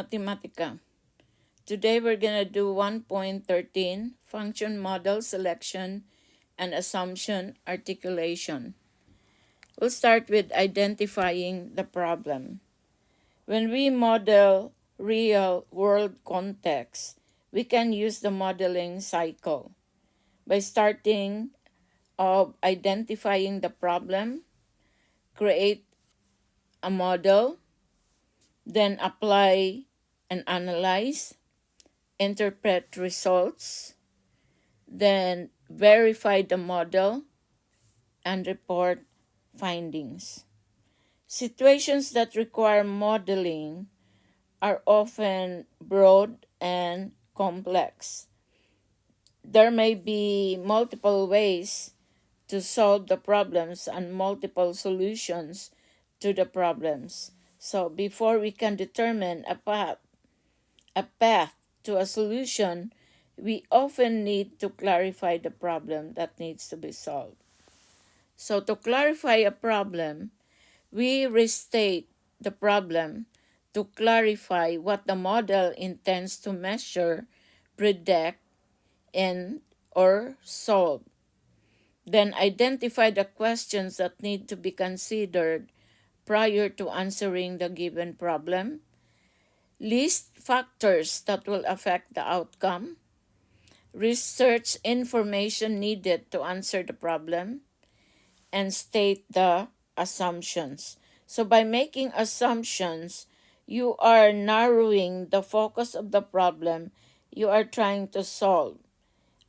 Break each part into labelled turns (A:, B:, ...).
A: Matematika. Today we're going to do 1.13 function model selection and assumption articulation. We'll start with identifying the problem. When we model real world context, we can use the modeling cycle by starting of identifying the problem, create a model, then apply and analyze, interpret results, then verify the model, and report findings. Situations that require modeling are often broad and complex. There may be multiple ways to solve the problems and multiple solutions to the problems. So before we can determine a path to a solution, we often need to clarify the problem that needs to be solved. So to clarify a problem, we restate the problem to clarify what the model intends to measure, predict, and or solve. Then identify the questions that need to be considered prior to answering the given problem. List factors that will affect the outcome. Research information needed to answer the problem. And state the assumptions. So by making assumptions, you are narrowing the focus of the problem you are trying to solve.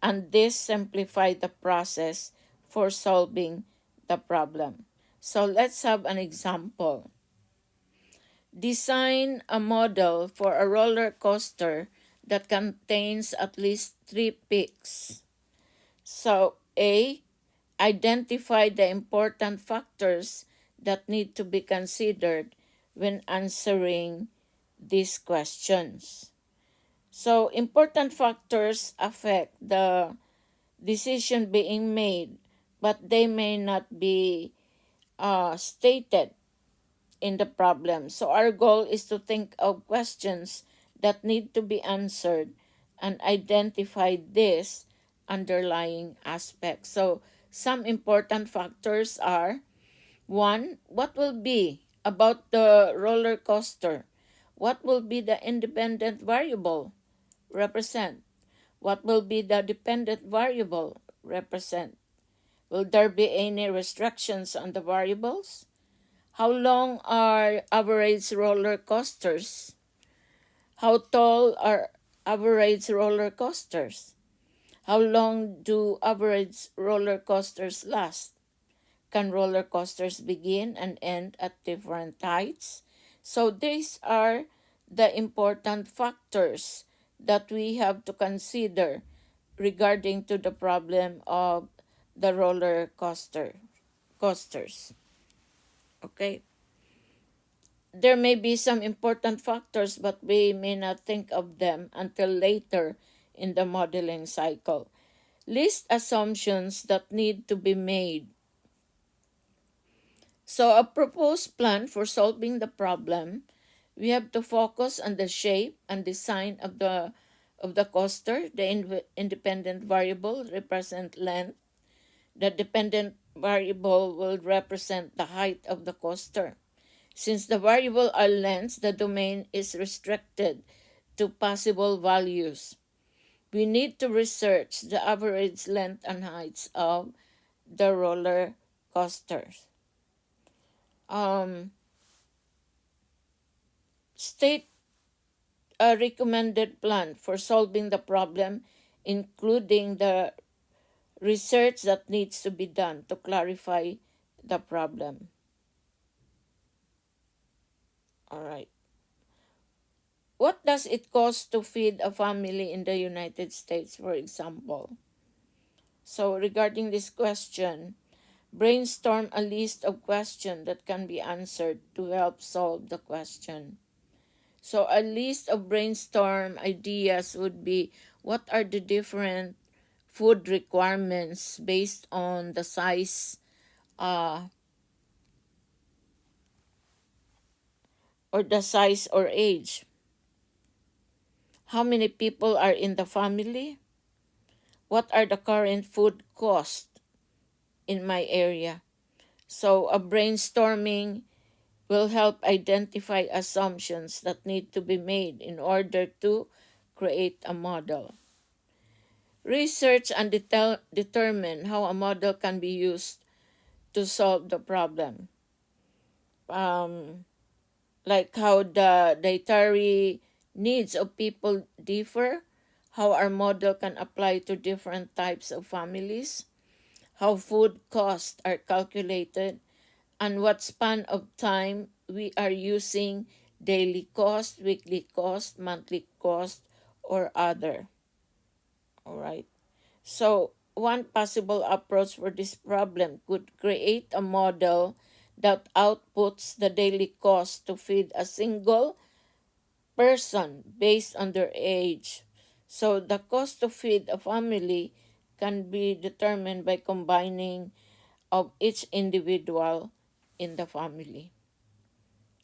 A: And this simplifies the process for solving the problem. So let's have an example. Design a model for a roller coaster that contains at least 3 peaks. So A, identify the important factors that need to be considered when answering these questions. So important factors affect the decision being made, but they may not be stated in the problem. So our goal is to think of questions that need to be answered and identify this underlying aspects. So some important factors are: one, what will be about the roller coaster? What will be the independent variable represent? What will be the dependent variable represent? Will there be any restrictions on the variables? How long are average roller coasters? How tall are average roller coasters? How long do average roller coasters last? Can roller coasters begin and end at different heights? So these are the important factors that we have to consider regarding to the problem of the roller coasters. Okay. There may be some important factors, but we may not think of them until later in the modeling cycle. List assumptions that need to be made. So a proposed plan for solving the problem, we have to focus on the shape and design of the coaster. The independent variable represent length. The dependent variable will represent the height of the coaster. Since the variable are lengths, the domain is restricted to possible values. We need to research the average length and heights of the roller coasters. State a recommended plan for solving the problem, including the research that needs to be done to clarify the problem. All right. What does it cost to feed a family in the United States, for example? So regarding this question, brainstorm a list of questions that can be answered to help solve the question. So a list of brainstorm ideas would be: what are the different food requirements based on the size or age? How many people are in the family? What are the current food costs in my area? So a brainstorming will help identify assumptions that need to be made in order to create a model. Research and determine how a model can be used to solve the problem. Like how the dietary needs of people differ, how our model can apply to different types of families, how food costs are calculated, and what span of time we are using daily cost, weekly cost, monthly cost, or other. All right. So, one possible approach for this problem could create a model that outputs the daily cost to feed a single person based on their age. So, the cost to feed a family can be determined by combining of each individual in the family.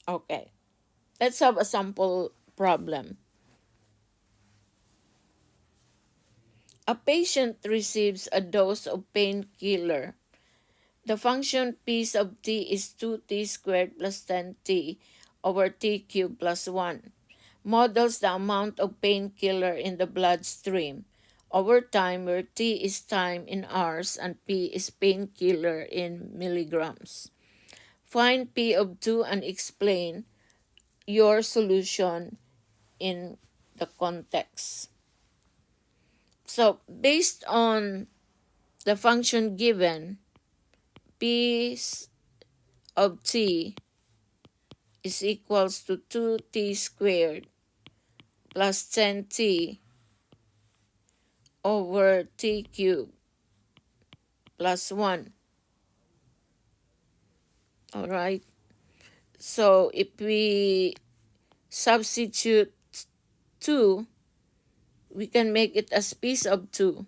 A: Okay, let's have a sample problem. A patient receives a dose of painkiller. The function p sub t is 2t squared plus 10t over t cubed plus 1. Models the amount of painkiller in the bloodstream over time, where t is time in hours and p is painkiller in milligrams. Find p of 2 and explain your solution in the context. So, based on the function given, p of t is equals to 2t squared plus 10t over t cubed plus 1. All right. So, if we substitute 2, we can make it as piece of 2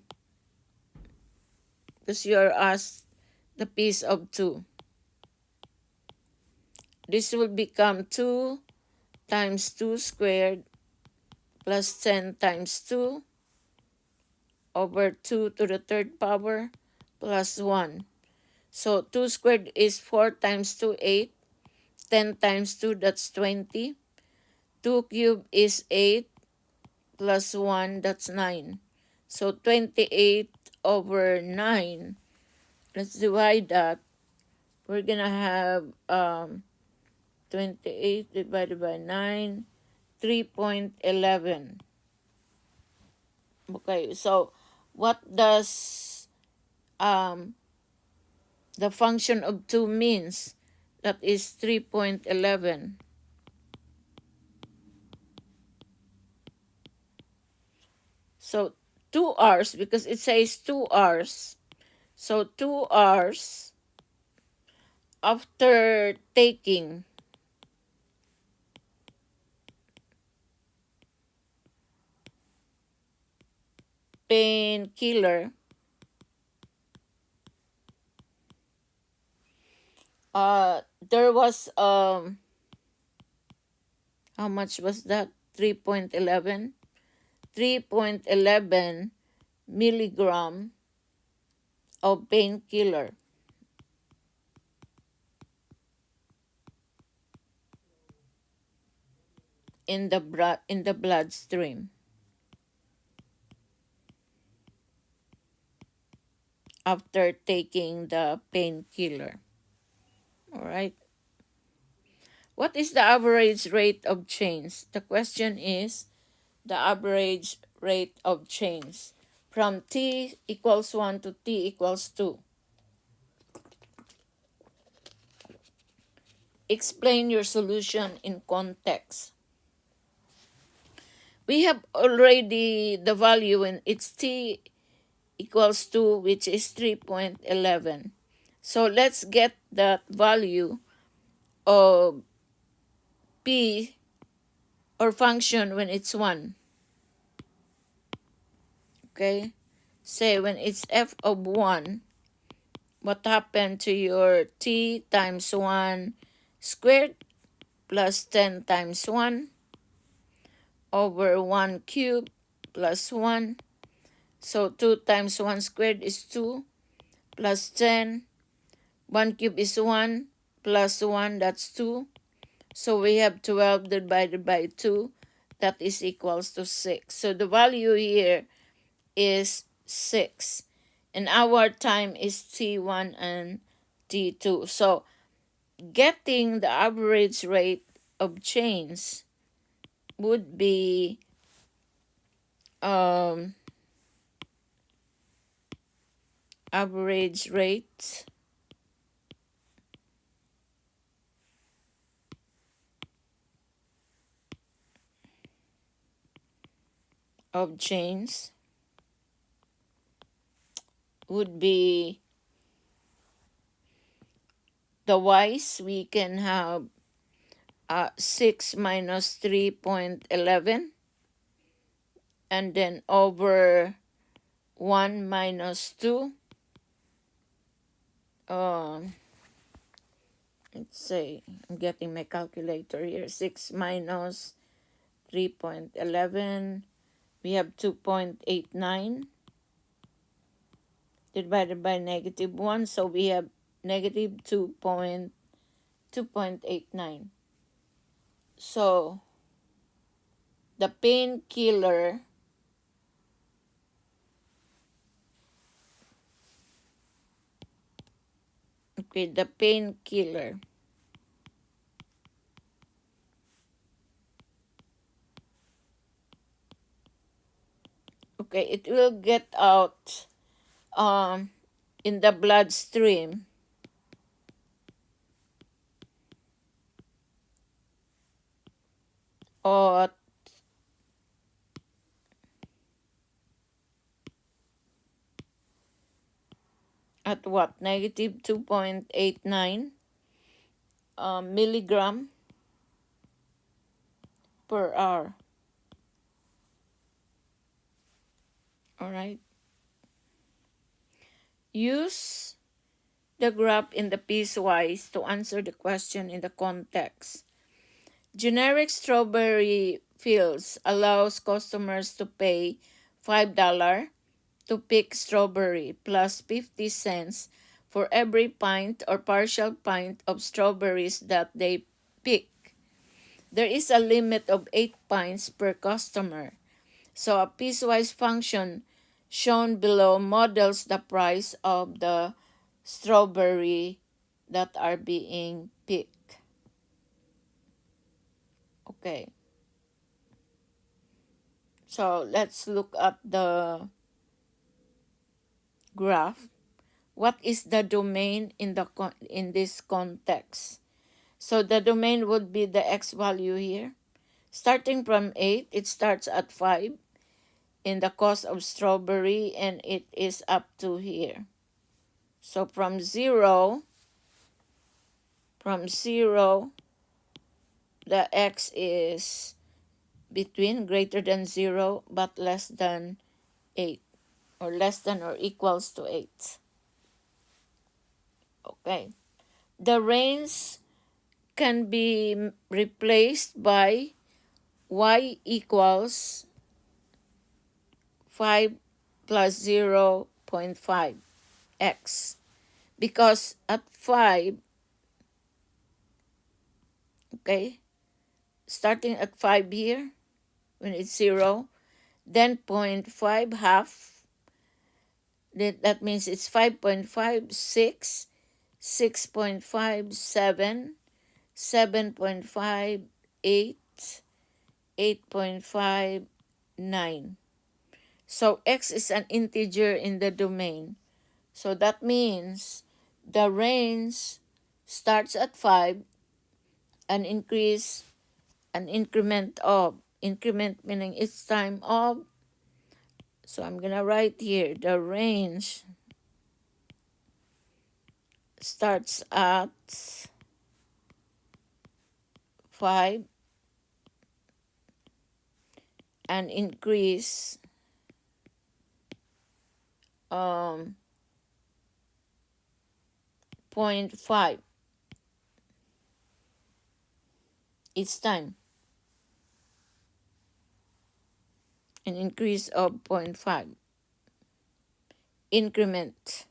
A: because you are asked the piece of 2. This will become 2 times 2 squared plus 10 times 2 over 2 to the third power plus 1. So 2 squared is 4 times 2, 8. 10 times 2, that's 20. 2 cubed is 8 plus 1, that's 9. So 28 over 9. Let's divide that. We're going to have 28 divided by 9, 3.11. Okay, so what does the function of 2 means? That is 3.11. So 2 hours, because it says 2 hours. So 2 hours after taking painkiller, there was how much was that? 3.11 milligram of painkiller in the bloodstream after taking the painkiller. All right. What is the average rate of change? The question is the average rate of change from t equals 1 to t equals 2. Explain your solution in context. We have already the value when it's t equals 2, which is 3.11. So let's get that value of p or function when it's 1. Okay? Say when it's f of 1, what happened to your t times 1 squared plus 10 times 1 over 1 cubed plus 1. So 2 times 1 squared is 2 plus 10. 1 cubed is 1 plus 1, that's 2. So we have 12 divided by 2. That is equals to 6. So the value here is 6. And our time is T1 and T2. So getting the average rate of change would be average rate of change would be the y's. We can have 6 minus 3.11 and then over 1 minus 2. Let's say, I'm getting my calculator here. 6 minus 3.11. We have 2.89 divided by negative 1. So we have negative 2.89. So the painkiller the painkiller it will get out in the bloodstream or at what? Negative 2.89 milligram per hour. All right. Use the graph in the piecewise to answer the question in the context. Generic strawberry fields allows customers to pay $5 to pick strawberry plus 50 cents for every pint or partial pint of strawberries that they pick. There is a limit of 8 pints per customer. So a piecewise function shown below models the price of the strawberry that are being picked. Okay. So let's look at the graph. What is the domain in this context? So the domain would be the x value here. Starting from 8, it starts at 5 in the cost of strawberry and it is up to here. So from 0, the x is between greater than 0 but less than 8 or less than or equals to 8. Okay. The range can be replaced by y equals 5 plus 0.5 x because at 5, starting at 5 here when it's 0, then 0.5 half, that means it's 5.5, 6, 6.5, 7, 7.5, 8, 8.5, 9. So x is an integer in the domain. So that means the range starts at 5 and increment meaning it's time of. So I'm going to write here the range starts at 5 and increase 0.5 each time. an increase of 0.5. Increment,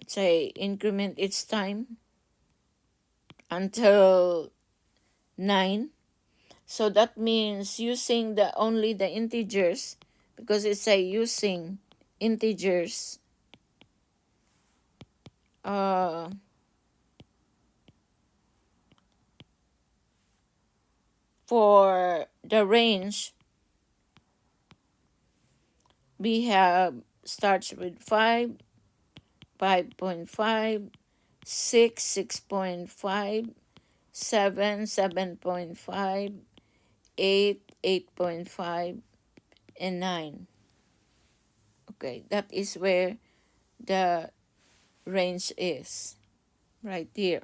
A: say increment each time until 9. So that means using only the integers, because it's say using integers for the range. We have starts with 5, 5.5, 6, 6.5, 7, 7.5, 8, 8.5, and 9. Okay, that is where the range is, right here.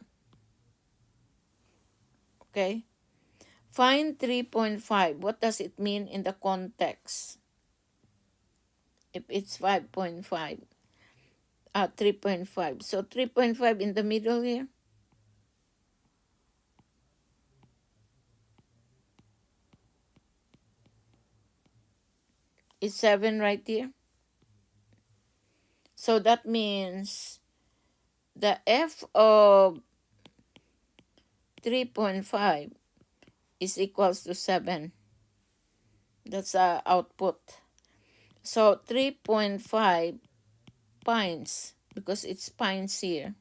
A: Okay, find 3.5. What does it mean in the context? If it's 5.5, 3.5. So 3.5 in the middle here. Is 7 right here. So that means the f of 3.5 is equals to 7. That's our output. So 3.5 pints, because it's pints here,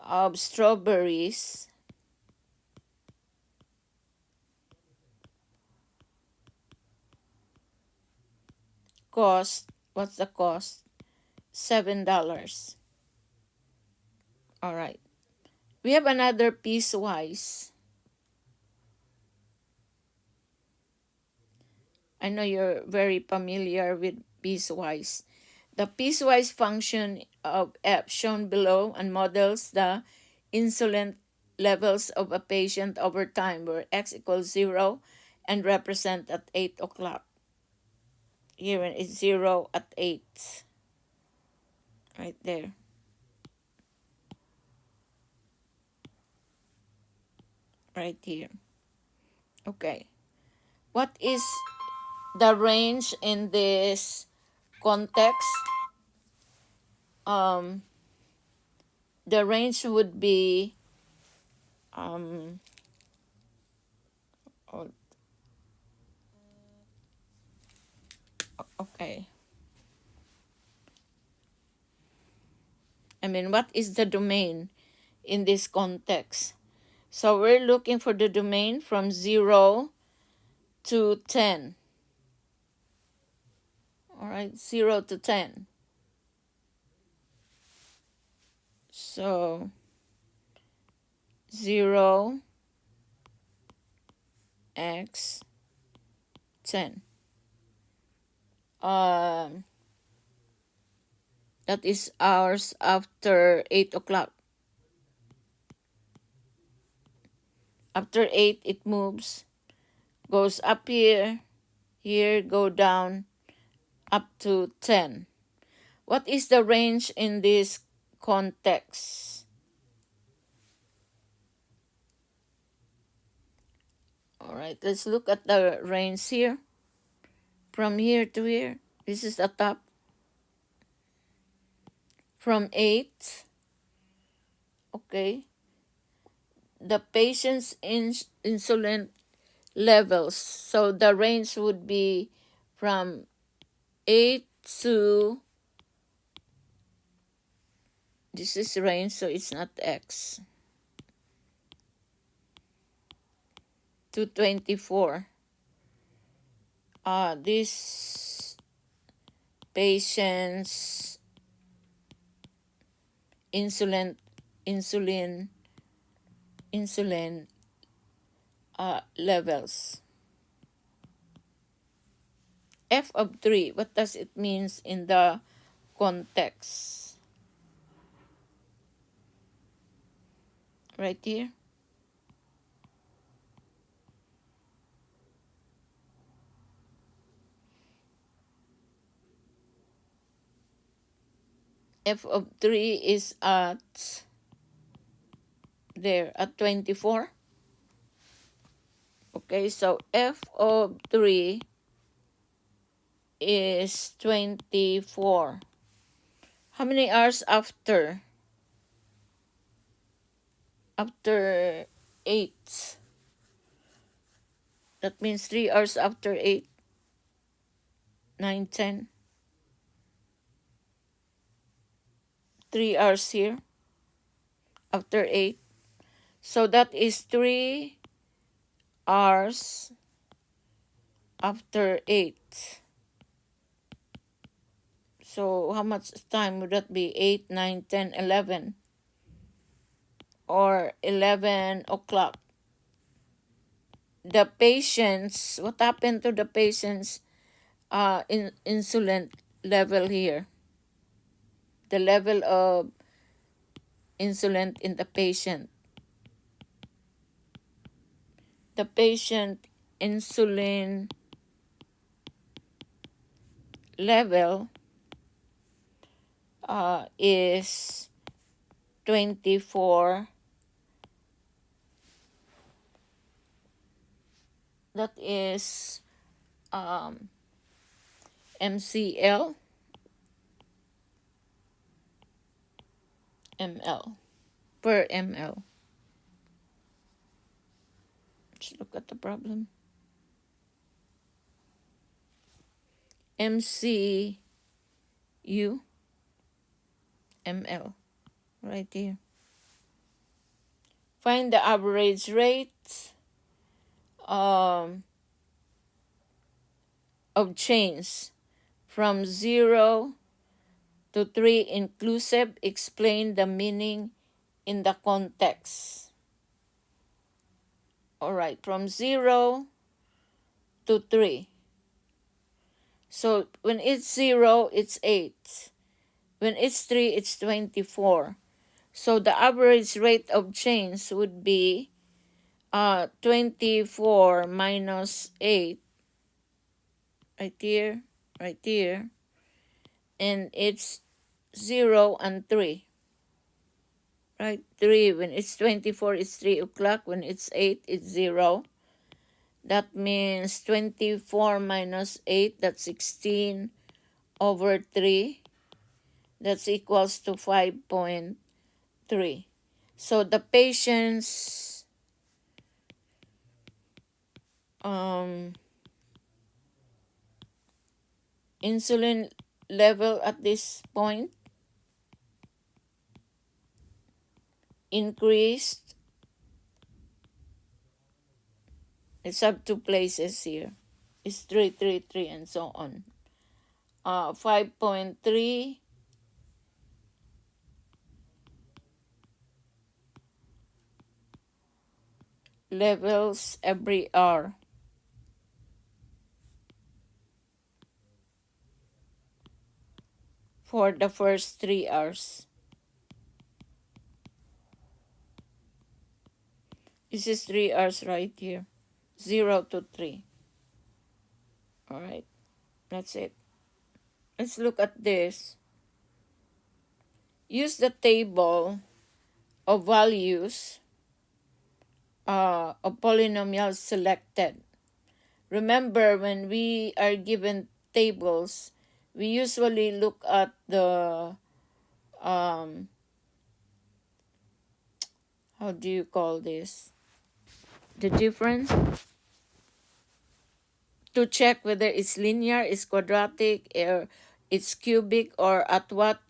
A: of strawberries cost, what's the cost? $7. All right. We have another piecewise. I know you're very familiar with piecewise. The piecewise function of f shown below and models the insulin levels of a patient over time, where x equals 0 and represent at 8 o'clock. Here it's 0 at 8. Right there. Right here. Okay. What is the range in this context? The range would be okay. What is the domain in this context? So we're looking for the domain from 0 to 10. All right, 0 to 10. So 0, x, 10. That is hours after 8 o'clock. After 8, it moves, goes up here, go down, up to 10. What is the range in this context? All right, let's look at the range here. From here to here, this is the top. From 8, okay, the patient's insulin levels. So the range would be from 8 to, this is range, so it's not x, to 24. This patient's insulin levels. F of 3, what does it means in the context? Right here. F of 3 is at there, at 24. Okay, so f of 3 is 24. How many hours after? After 8. That means 3 hours after 8. 9, 10. 3 hours here after 8. So that is 3 hours after 8. So how much time would that be? 8, 9, 10, 11. Or 11 o'clock. The patient's, what happened to the patient's insulin level here? The level of insulin in the patient. The patient insulin level is 24. That is MCL ml per ml. Let's look at the problem. MCU ml right here. Find the average rate of change from 0 to 3 inclusive. Explain the meaning in the context. Alright, from 0 to 3. So when it's 0, it's 8. When it's 3, it's 24. So the average rate of change would be 24 minus 8. Right here. And it's 0 and 3. Right? 3. When it's 24, it's 3 o'clock. When it's 8, it's 0. That means 24 minus 8, that's 16 over 3. That's equals to 5.3. So the patient's insulin level at this point increased. It's up two places here. It's 3, 3, 3, and so on. 5.3 levels every hour. For the first 3 hours. This is 3 hours right here. 0 to 3. Alright. That's it. Let's look at this. Use the table of values of polynomials selected. Remember, when we are given tables, we usually look at the how do you call this? The difference, to check whether it's linear, it's quadratic, or it's cubic, or at what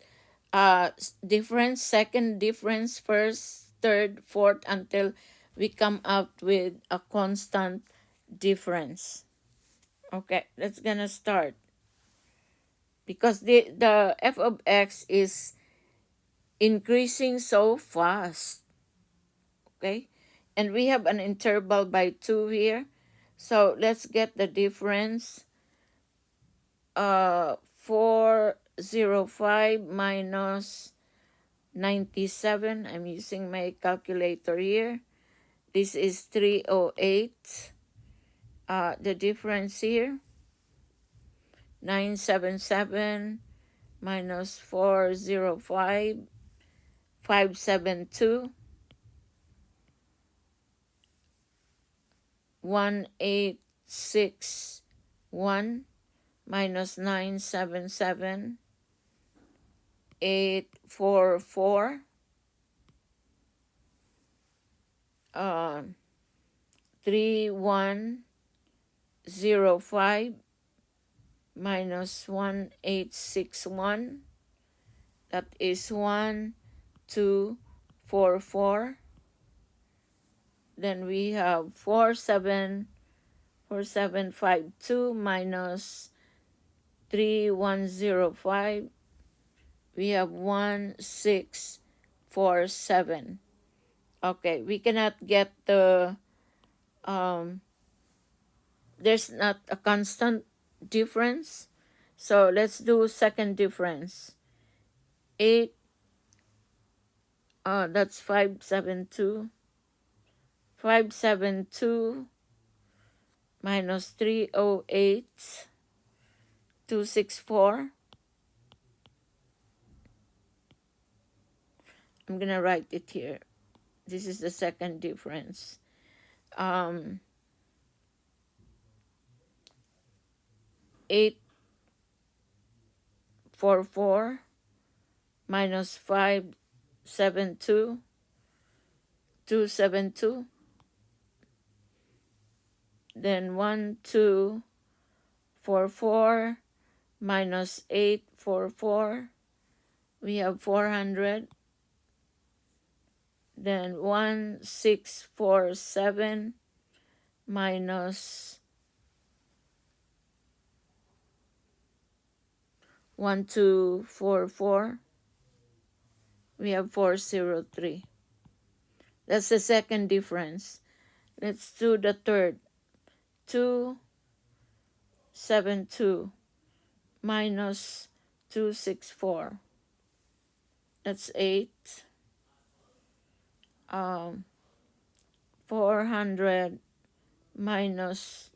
A: difference, second difference, first, third, fourth, until we come out with a constant difference. Okay, let's gonna start. Because the f of x is increasing so fast. Okay, and we have an interval by 2 here. So let's get the difference. 405 minus 97. I'm using my calculator here. This is 308. The difference here, 977 minus 405, 572. 1861 minus 977, 844, 3105 minus 1861, that is 1244. Then we have 4752 minus 3105. We have 1647. Okay, we cannot get the there's not a constant difference. So let's do second difference. 8, that's 572. 572 minus 308, 264. I'm gonna write it here. This is the second difference. 844 minus 572, 272. Then 1244 minus 844. We have 400. Then 1647 minus 1244. We have 403. That's the second difference. Let's do the third. 272 minus 264. That's 8. 400 minus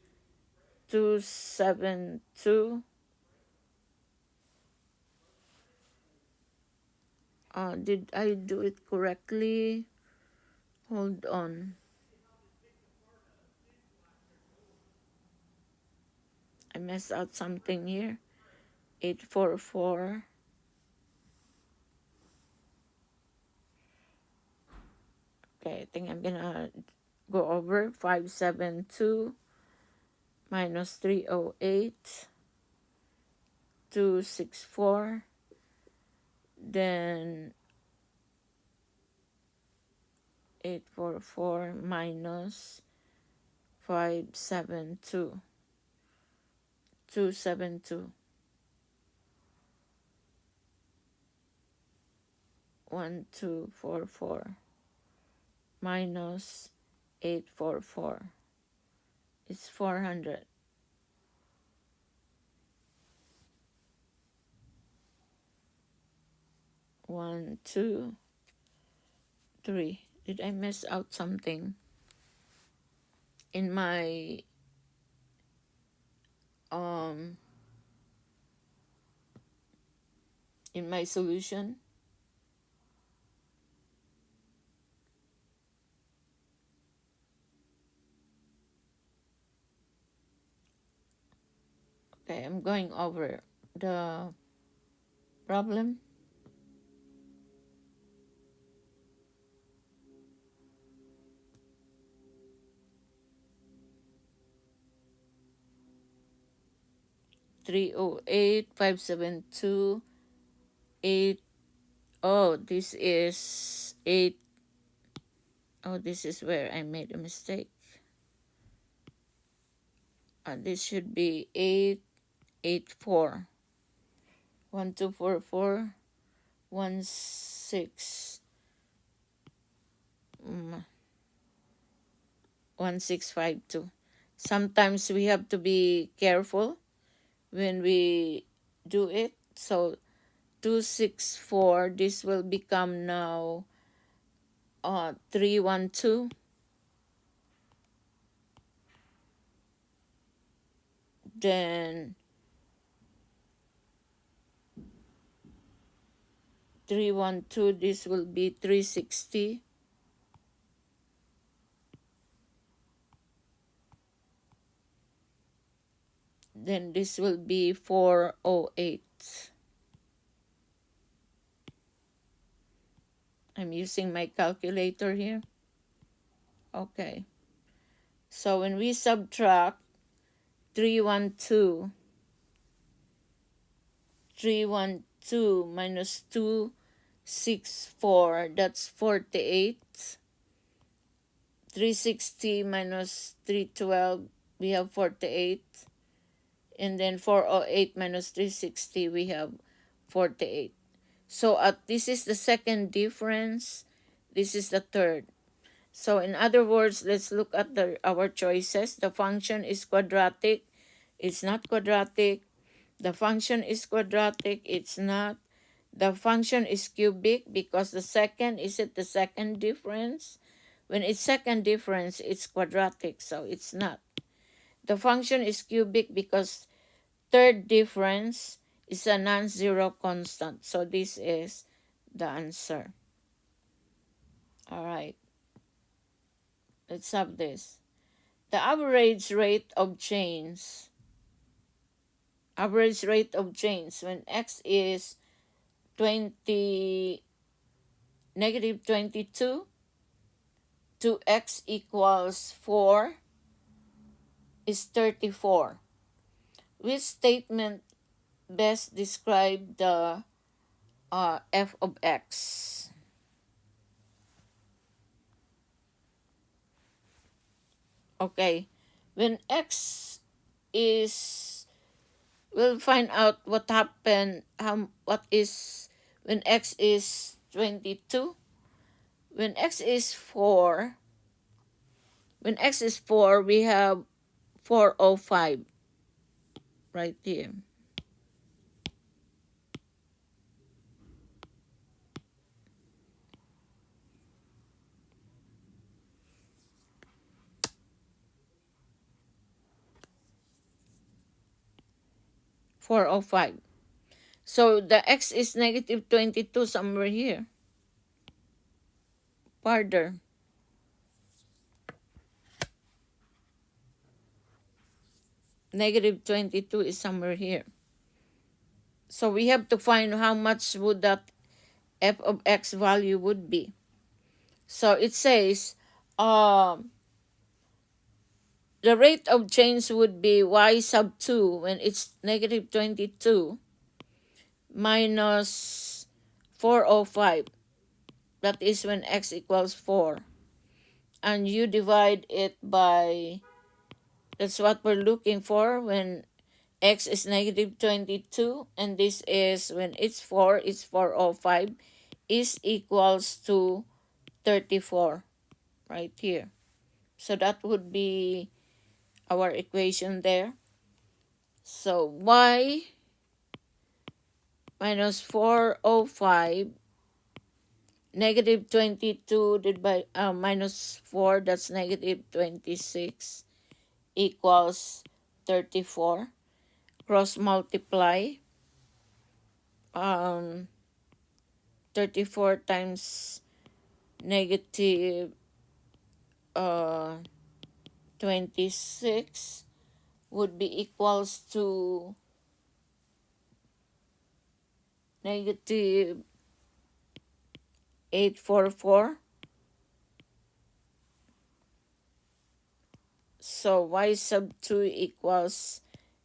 A: 272. Did I do it correctly? Hold on. I messed out something here. 844. Okay, I think I'm gonna go over 572 minus 308, 264. Then 844 minus 572, 272. 1244 minus 844. It's 400. 1, 2, 3. Did I miss out something in my solution? Okay, I'm going over the problem. $308, 572, 8. Oh, this is 8. Oh, this is where I made a mistake. This should be 884. 1244, 1652. Sometimes we have to be careful when we do it. So 264, this will become now 312. Then 312, this will be 360. then this will be 408. I'm using my calculator here. Okay. So when we subtract 312 minus 264, that's 48. 360 minus 312, we have 48. And then 408 minus 360, we have 48. So this is the second difference. This is the third. So in other words, let's look at our choices. The function is quadratic. It's not quadratic. The function is quadratic. It's not. The function is cubic because the second, is it the second difference? When it's second difference, it's quadratic, so it's not. The function is cubic because third difference is a non-zero constant. So this is the answer. All right. Let's have this. The average rate of change when x is negative 22 to x equals 4 is 34. Which statement best describe the f of x? Okay, when x is, we'll find out what happened, when x is 22. When x is 4, we have 405 right here. So the x is negative 22 somewhere here. Farther. Negative 22 is somewhere here. So we have to find how much would that f of x value would be. So it says the rate of change would be y sub 2 when it's negative 22 minus 405. That is when x equals 4. And you divide it by, that's what we're looking for when x is negative 22. And this is when it's 4, it's 405, is equals to 34 right here. So that would be our equation there. So y minus 405 negative 22 divided by minus 4, that's negative 26, equals 34. Cross multiply. 34 times negative 26 would be equals to negative 844. So y sub 2 equals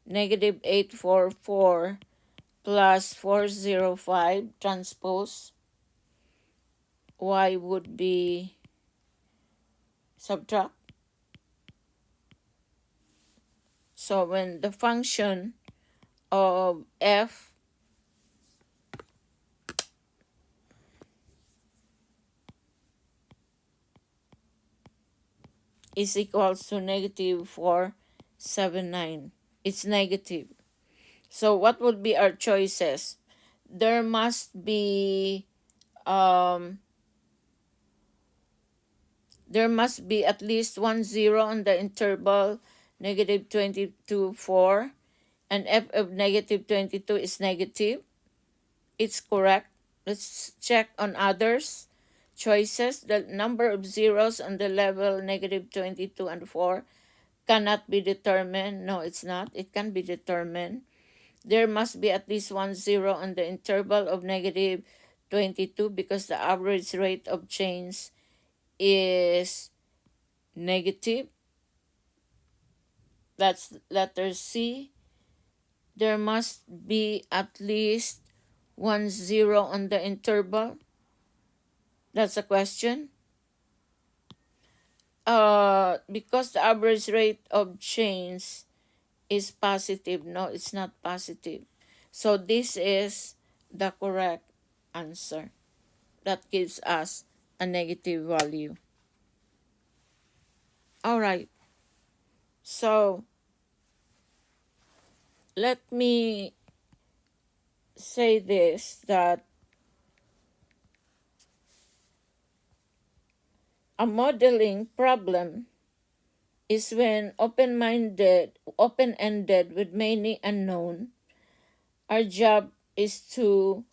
A: negative 844 plus 405 transpose. Y would be subtract. So when the function of f is equals to negative 479, it's negative. So what would be our choices? There must be at least 1 0 on the interval negative 22 4, and f of negative 22 is negative. It's correct. Let's check on others choices. The number of zeros on the level negative 22 and 4 cannot be determined. No, it's not. It can be determined. There must be at least one zero on the interval of negative 22 because the average rate of change is negative. That's letter C. There must be at least one zero on the interval. That's a question. Because the average rate of change is positive. No, it's not positive. So this is the correct answer. That gives us a negative value. All right. So let me say this, that a modeling problem is when open-ended with many unknown. Our job is to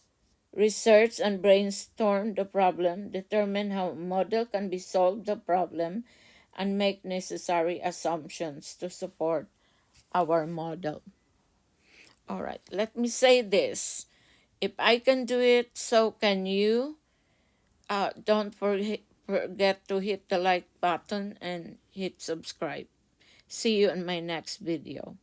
A: research and brainstorm the problem, determine how a model can be solved the problem, and make necessary assumptions to support our model. All right, let me say this. If I can do it, so can you. Don't forget to hit the like button and hit subscribe. See you in my next video.